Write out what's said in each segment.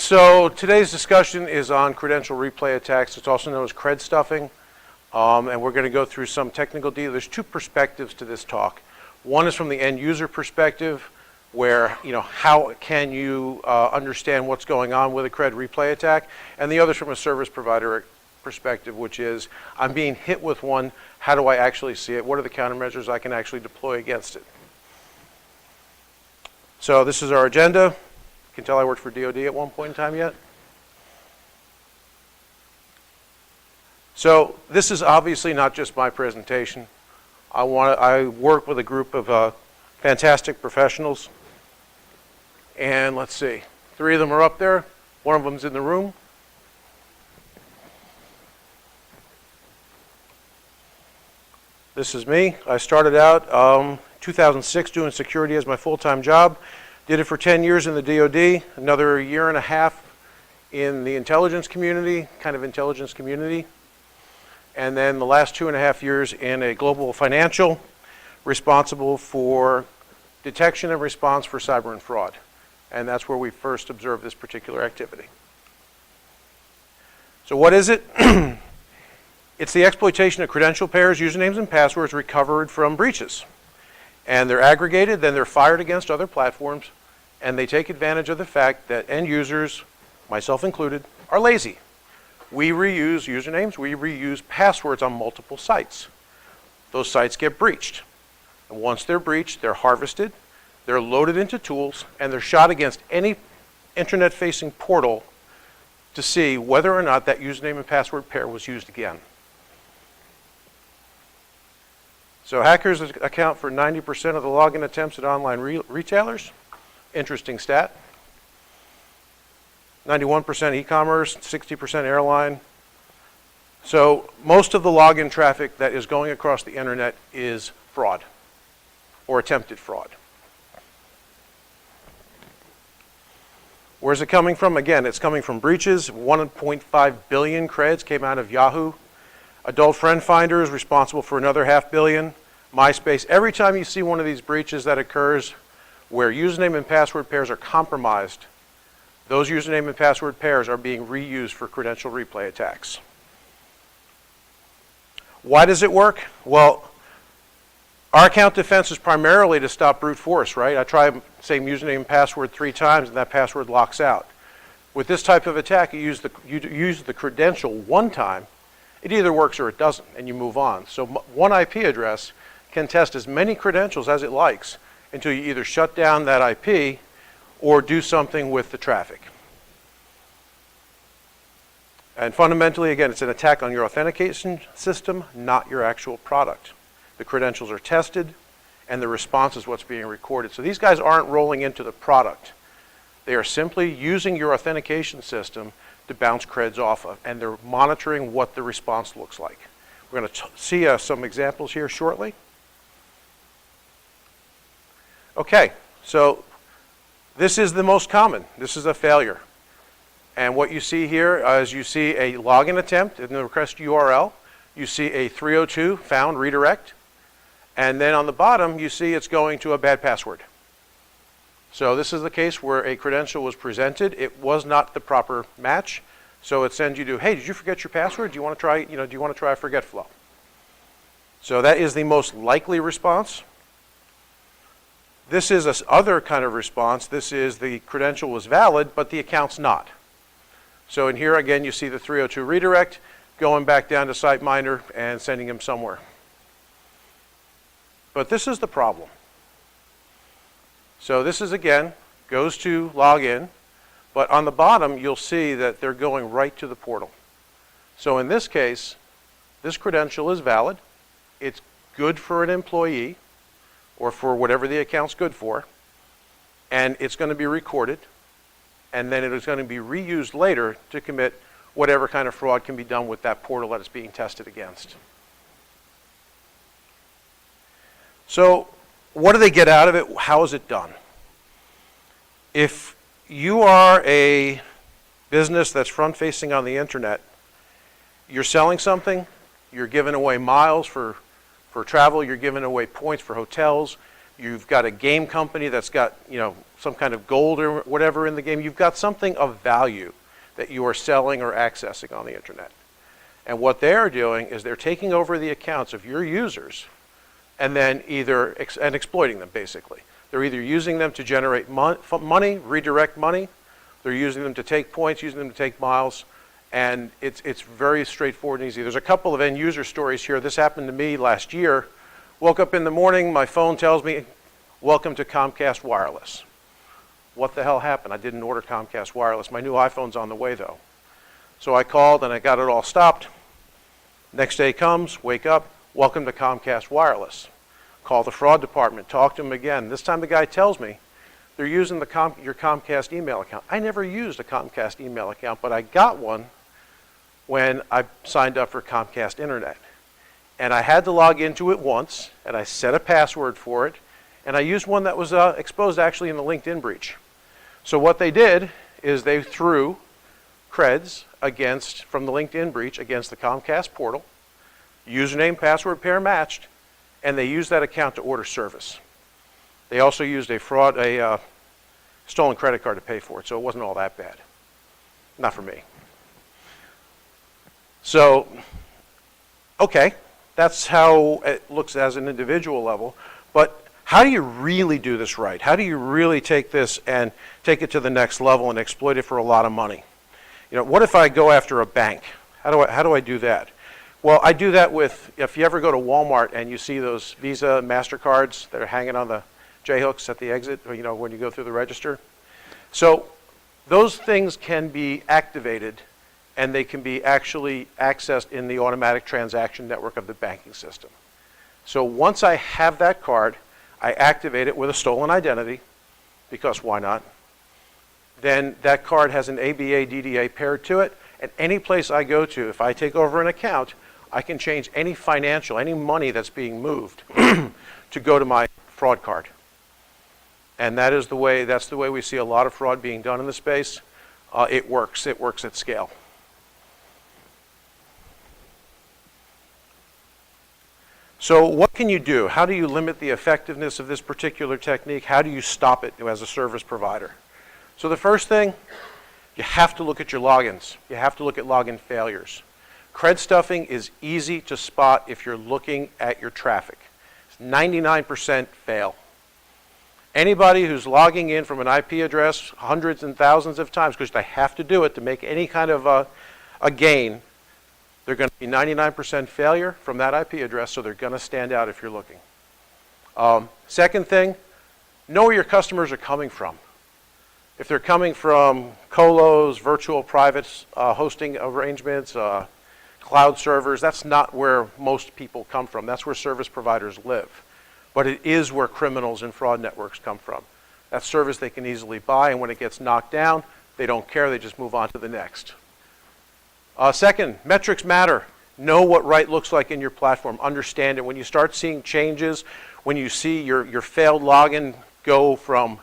so today's discussion is on credential replay attacks. It's also known as cred stuffing. And we're going to go through some technical details. There's two perspectives to this talk. One is from the end user perspective, where, how can you understand what's going on with a cred replay attack? And the other is from a service provider perspective, which is, I'm being hit with one. How do I actually see it? What are the countermeasures I can actually deploy against it? So this is our agenda. You can tell I worked for DoD at one point in time yet. So this is obviously not just my presentation. I work with a group of fantastic professionals. And let's see, 3 of them are up there. 1 of them's in the room. This is me. I started out 2006 doing security as my full-time job. Did it for 10 years in the DoD, another 1.5 years in the intelligence community, and then the last 2.5 years in a global financial, responsible for detection and response for cyber and fraud. And that's where we first observed this particular activity. So what is it? It's the exploitation of credential pairs, usernames, and passwords recovered from breaches. And they're aggregated, then they're fired against other platforms, and they take advantage of the fact that end users, myself included, are lazy. We reuse usernames, we reuse passwords on multiple sites. Those sites get breached. And once they're breached, they're harvested, they're loaded into tools, and they're shot against any internet-facing portal to see whether or not that username and password pair was used again. So hackers account for 90% of the login attempts at online retailers. Interesting stat. 91% e-commerce, 60% airline. So most of the login traffic that is going across the internet is fraud or attempted fraud. Where's it coming from? Again, it's coming from breaches. 1.5 billion creds came out of Yahoo. Adult Friend Finder is responsible for another 500 million. MySpace. Every time you see one of these breaches that occurs where username and password pairs are compromised, those username and password pairs are being reused for credential replay attacks. Why does it work? Well, our account defense is primarily to stop brute force, right? I try the same username and password 3 times and that password locks out. With this type of attack, you use the credential 1 time. It either works or it doesn't, and you move on. So one IP address can test as many credentials as it likes until you either shut down that IP or do something with the traffic. And fundamentally, again, it's an attack on your authentication system, not your actual product. The credentials are tested, and the response is what's being recorded. So these guys aren't rolling into the product. They are simply using your authentication system to bounce creds off of, and they're monitoring what the response looks like. We're going to see some examples here shortly. Okay, so this is the most common. This is a failure. And what you see here is you see a login attempt in the request URL. You see a 302 found redirect. And then on the bottom, you see it's going to a bad password. So this is the case where a credential was presented. It was not the proper match. So it sends you to, hey, did you forget your password? Do you want to try, do you want to try a forget flow? So that is the most likely response. This is this other kind of response. This is the credential was valid, but the account's not. So in here, again, you see the 302 redirect, going back down to SiteMinder and sending him somewhere. But this is the problem. So this is, again, goes to login, but on the bottom, you'll see that they're going right to the portal. So in this case, this credential is valid. It's good for an employee, or for whatever the account's good for, and it's going to be recorded, and then it is going to be reused later to commit whatever kind of fraud can be done with that portal that it's being tested against. So what do they get out of it? How is it done? If you are a business that's front-facing on the internet, you're selling something, you're giving away miles for travel, you're giving away points for hotels. you've got a game company that's got, some kind of gold or whatever in the game. You've got something of value that you are selling or accessing on the internet. And what they're doing is they're taking over the accounts of your users and then and exploiting them, basically. They're either using them to generate money, redirect money. They're using them to take points, using them to take miles. And it's very straightforward and easy. There's a couple of end user stories here. This happened to me last year. Woke up in the morning, my phone tells me, welcome to Comcast Wireless. What the hell happened? I didn't order Comcast Wireless. My new iPhone's on the way, though. So I called and I got it all stopped. Next day comes, wake up, welcome to Comcast Wireless. Call the fraud department, talk to them again. This time the guy tells me they're using your Comcast email account. I never used a Comcast email account, but I got one when I signed up for Comcast Internet. And I had to log into it once, and I set a password for it, and I used one that was exposed actually in the LinkedIn breach. So what they did is they threw creds from the LinkedIn breach against the Comcast portal, username, password pair matched, and they used that account to order service. They also used a stolen credit card to pay for it, so it wasn't all that bad. Not for me. So, okay, that's how it looks as an individual level, but how do you really do this right? How do you really take this and take it to the next level and exploit it for a lot of money? What if I go after a bank? How do I do that? Well, I do that with, if you ever go to Walmart and you see those Visa, MasterCards that are hanging on the J-hooks at the exit, when you go through the register. So those things can be activated and they can be actually accessed in the automatic transaction network of the banking system. So once I have that card, I activate it with a stolen identity, because why not? Then that card has an ABA DDA paired to it, and any place I go to, if I take over an account, I can change any money that's being moved to go to my fraud card. And that's the way we see a lot of fraud being done in the space. It works at scale. So what can you do? How do you limit the effectiveness of this particular technique? How do you stop it as a service provider? So the first thing, you have to look at your logins. You have to look at login failures. Cred stuffing is easy to spot if you're looking at your traffic. It's 99% fail. Anybody who's logging in from an IP address hundreds and thousands of times, because they have to do it to make any kind of a gain, they're going to be 99% failure from that IP address, so they're going to stand out if you're looking. Second thing, know where your customers are coming from. If they're coming from colos, virtual private hosting arrangements, cloud servers, that's not where most people come from. That's where service providers live. But it is where criminals and fraud networks come from. That's service they can easily buy, and when it gets knocked down, they don't care, they just move on to the next. Second, metrics matter. Know what right looks like in your platform. Understand it. When you start seeing changes, when you see your failed login go from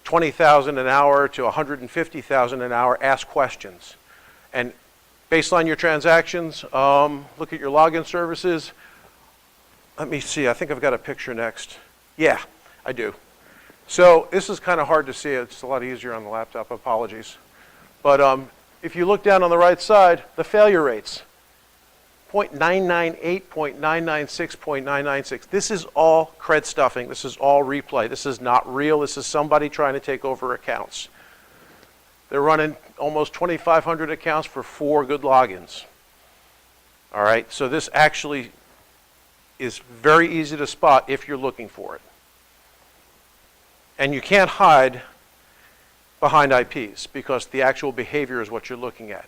20,000 an hour to 150,000 an hour, ask questions. And baseline your transactions, look at your login services. Let me see, I think I've got a picture next. Yeah, I do. So this is kind of hard to see. It's a lot easier on the laptop, apologies. But if you look down on the right side, the failure rates, 0.998, 0.996, 0.996. This is all cred stuffing. This is all replay. This is not real. This is somebody trying to take over accounts. They're running almost 2,500 accounts for 4 good logins. All right, so this actually is very easy to spot if you're looking for it. And you can't hide behind IPs because the actual behavior is what you're looking at.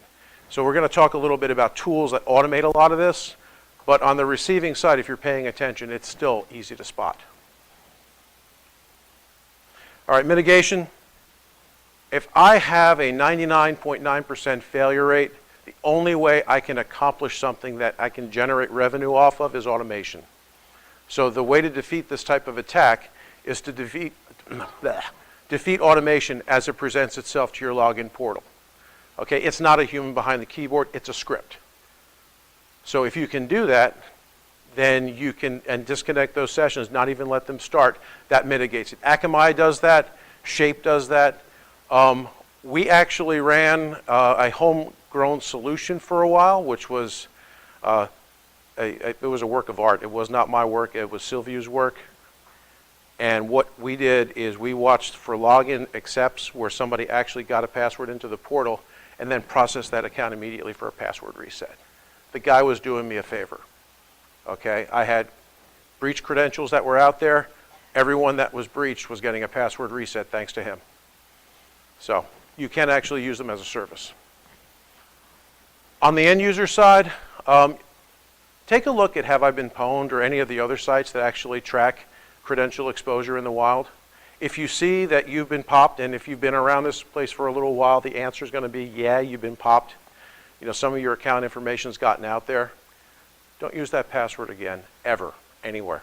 So we're going to talk a little bit about tools that automate a lot of this, but on the receiving side, if you're paying attention, it's still easy to spot. All right, mitigation. If I have a 99.9% failure rate, the only way I can accomplish something that I can generate revenue off of is automation. So the way to defeat this type of attack is to defeat automation as it presents itself to your login portal. Okay, it's not a human behind the keyboard, it's a script. So if you can do that, then you can, and disconnect those sessions, not even let them start. That mitigates it. Akamai does that. Shape does that. We actually ran a homegrown solution for a while, which was it was a work of art. It was not my work. It was Sylvia's work. And what we did is we watched for login accepts where somebody actually got a password into the portal and then processed that account immediately for a password reset. The guy was doing me a favor. Okay, I had breached credentials that were out there. Everyone that was breached was getting a password reset thanks to him. So you can actually use them as a service. On the end user side, take a look at Have I Been Pwned or any of the other sites that actually track credential exposure in the wild. If you see that you've been popped, and if you've been around this place for a little while, the answer is going to be, yeah, you've been popped. You know, some of your account information's gotten out there. Don't use that password again, ever, anywhere.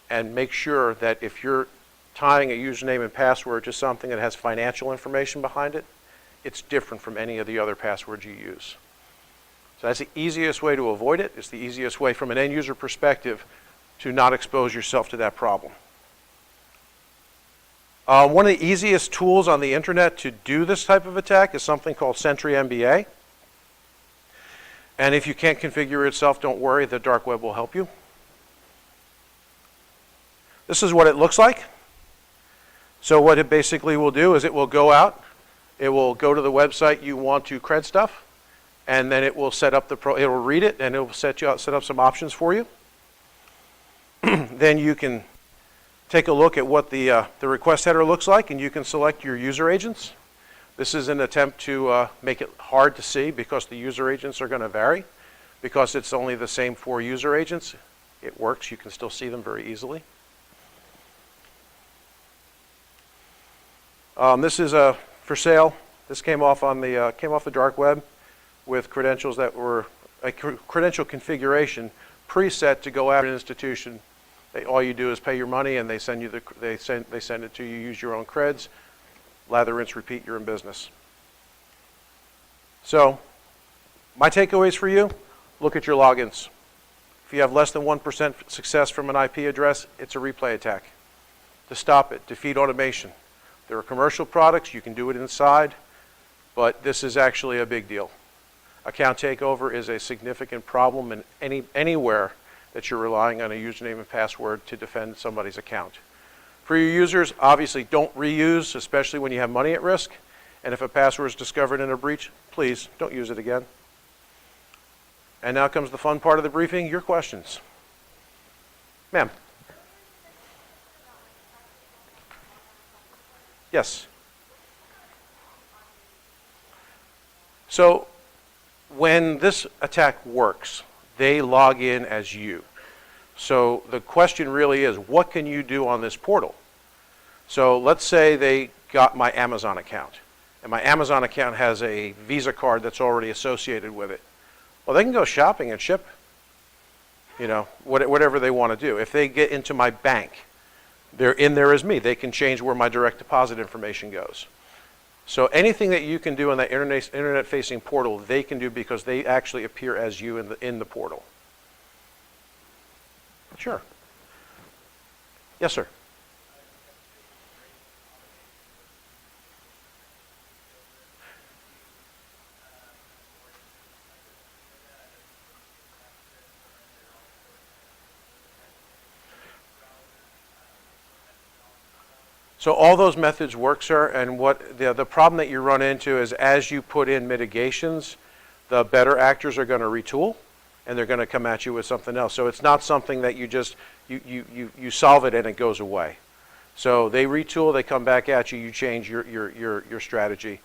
And make sure that if you're tying a username and password to something that has financial information behind it, it's different from any of the other passwords you use. So that's the easiest way to avoid it. It's the easiest way from an end user perspective to not expose yourself to that problem. One of the easiest tools on the internet to do this type of attack is something called Sentry MBA. And if you can't configure it yourself, don't worry, the dark web will help you. This is what it looks like. So what it basically will do is it will go out, it will go to the website you want to cred stuff, and then it will set up it will read it, and it will set up some options for you. Then you can take a look at what the request header looks like, and you can select your user agents. This is an attempt to make it hard to see because the user agents are going to vary. Because it's only the same 4 user agents, it works. You can still see them very easily. This is for sale. This came off on the dark web with credentials that were a credential configuration preset to go after an institution. All you do is pay your money, and they send you they send it to you. Use your own creds. Lather, rinse, repeat. You're in business. So, my takeaways for you: look at your logins. If you have less than 1% success from an IP address, it's a replay attack. To stop it, defeat automation. There are commercial products, you can do it inside, but this is actually a big deal. Account takeover is a significant problem in anywhere that you're relying on a username and password to defend somebody's account. For your users, obviously don't reuse, especially when you have money at risk. And if a password is discovered in a breach, please don't use it again. And now comes the fun part of the briefing, your questions. Ma'am. Yes. So when this attack works, they log in as you. So the question really is, what can you do on this portal? So let's say they got my Amazon account, and my Amazon account has a Visa card that's already associated with it. Well, they can go shopping and ship, you know, whatever they want to do. If they get into my bank, they're in there as me. They can change where my direct deposit information goes. So anything that you can do on that internet-facing portal, they can do because they actually appear as you in the portal. Sure. Yes, sir. So all those methods work, sir, and what the problem that you run into is as you put in mitigations, the better actors are going to retool, and they're going to come at you with something else. So it's not something that you just, you solve it and it goes away. So they retool, they come back at you, you change your strategy.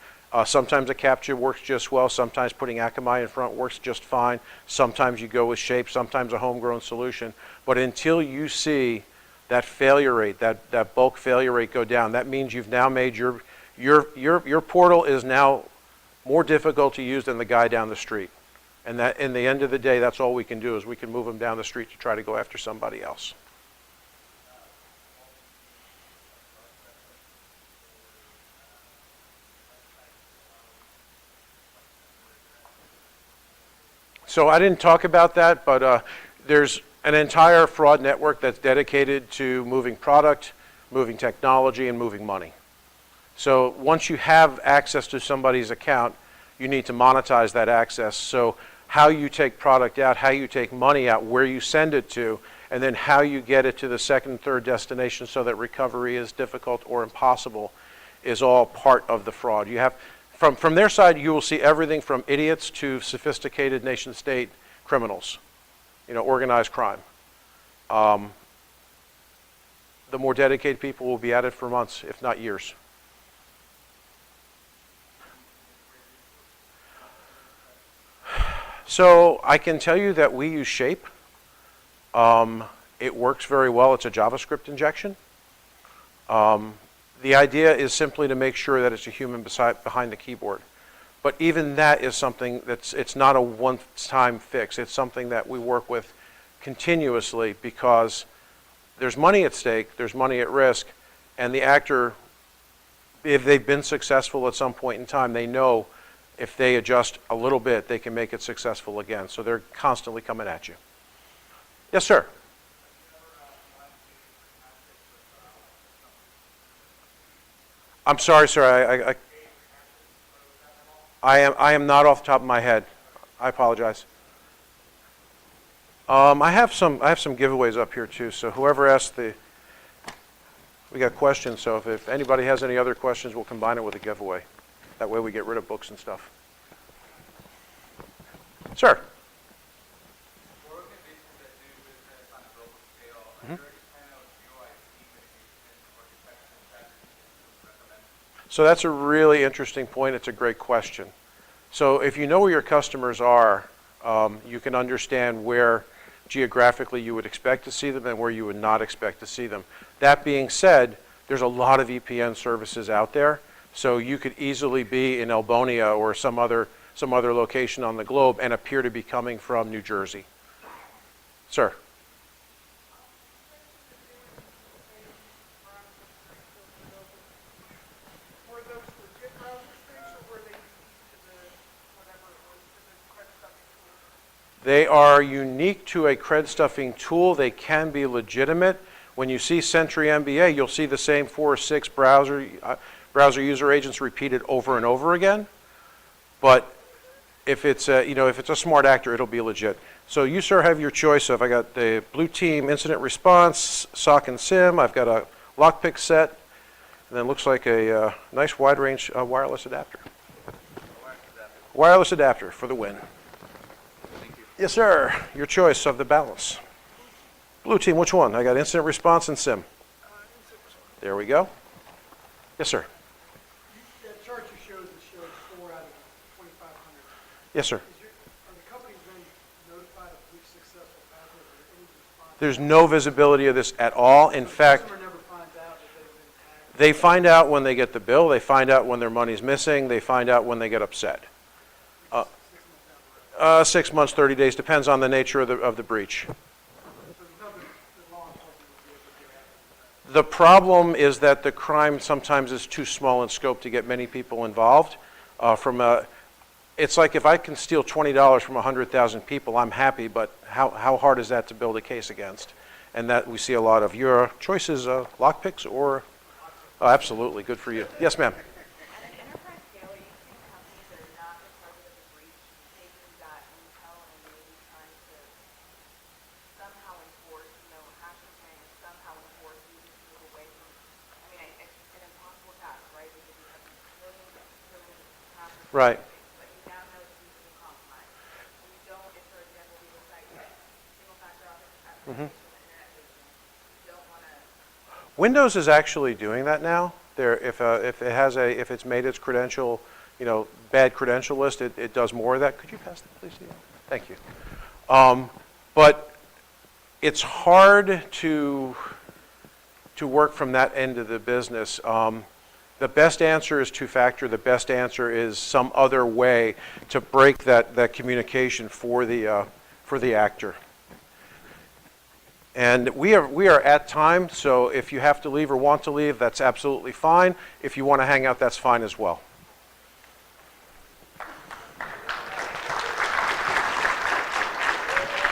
Sometimes a capture works just well, sometimes putting Akamai in front works just fine, sometimes you go with Shape, sometimes a homegrown solution, but until you see that failure rate, that bulk failure rate go down, that means you've now made your portal is now more difficult to use than the guy down the street. And that, in the end of the day, that's all we can do is we can move them down the street to try to go after somebody else. So I didn't talk about that, but there's an entire fraud network that's dedicated to moving product, moving technology, and moving money. So once you have access to somebody's account, you need to monetize that access. So how you take product out, how you take money out, where you send it to, and then how you get it to the second and third destination so that recovery is difficult or impossible is all part of the fraud. You have, from their side, you will see everything from idiots to sophisticated nation state criminals, organized crime. The more dedicated people will be at it for months, if not years. So I can tell you that we use Shape. It works very well. It's a JavaScript injection. The idea is simply to make sure that it's a human behind the keyboard. But even that is something it's not a one-time fix. It's something that we work with continuously because there's money at stake, there's money at risk, and the actor, if they've been successful at some point in time, they know if they adjust a little bit, they can make it successful again. So they're constantly coming at you. Yes, sir. I'm sorry, sir. I am not off the top of my head. I apologize. I have some giveaways up here too. So whoever asked we got questions. So if anybody has any other questions, we'll combine it with a giveaway. That way we get rid of books and stuff. Sir. So that's a really interesting point. It's a great question. So if you know where your customers are, you can understand where geographically you would expect to see them and where you would not expect to see them. That being said, there's a lot of VPN services out there. So you could easily be in Elbonia or some other location on the globe and appear to be coming from New Jersey. Sir. They are unique to a cred stuffing tool. They can be legitimate. When you see Sentry MBA, you'll see the same 4 or 6 browser user agents repeated over and over again. But if it's a smart actor, it'll be legit. So you, sir, have your choice of, I got the Blue Team Incident Response, SOC and SIM. I've got a lockpick set, and then looks like a nice wide range wireless adapter. Wireless adapter for the win. Yes, sir. Your choice of the balance. Blue Team, which one? I got Incident Response and SIM. There we go. Yes, sir. That chart you showed that shows 4 out of 2,500. Yes, sir. Are the companies then notified of which successful password or any response? There's no visibility of this at all. In fact, the customer never finds out that they've been tagged? they find out when they get the bill. They find out when their money's missing. They find out when they get upset. 6 months, 30 days, depends on the nature of the breach. The problem is that the crime sometimes is too small in scope to get many people involved. It's like if I can steal $20 from 100,000 people, I'm happy, but how hard is that to build a case against? And that we see a lot of. Your choice is lockpicks or? Oh, absolutely, good for you. Yes, ma'am. Right. Mm-hmm. Windows is actually doing that now. If it's made its credential, bad credential list, it does more of that. Could you pass that, please? Thank you. But it's hard to work from that end of the business. The best answer is two-factor. The best answer is some other way to break that communication for the actor. And we are at time, so if you have to leave or want to leave, that's absolutely fine. If you want to hang out, that's fine as well.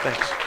Thanks.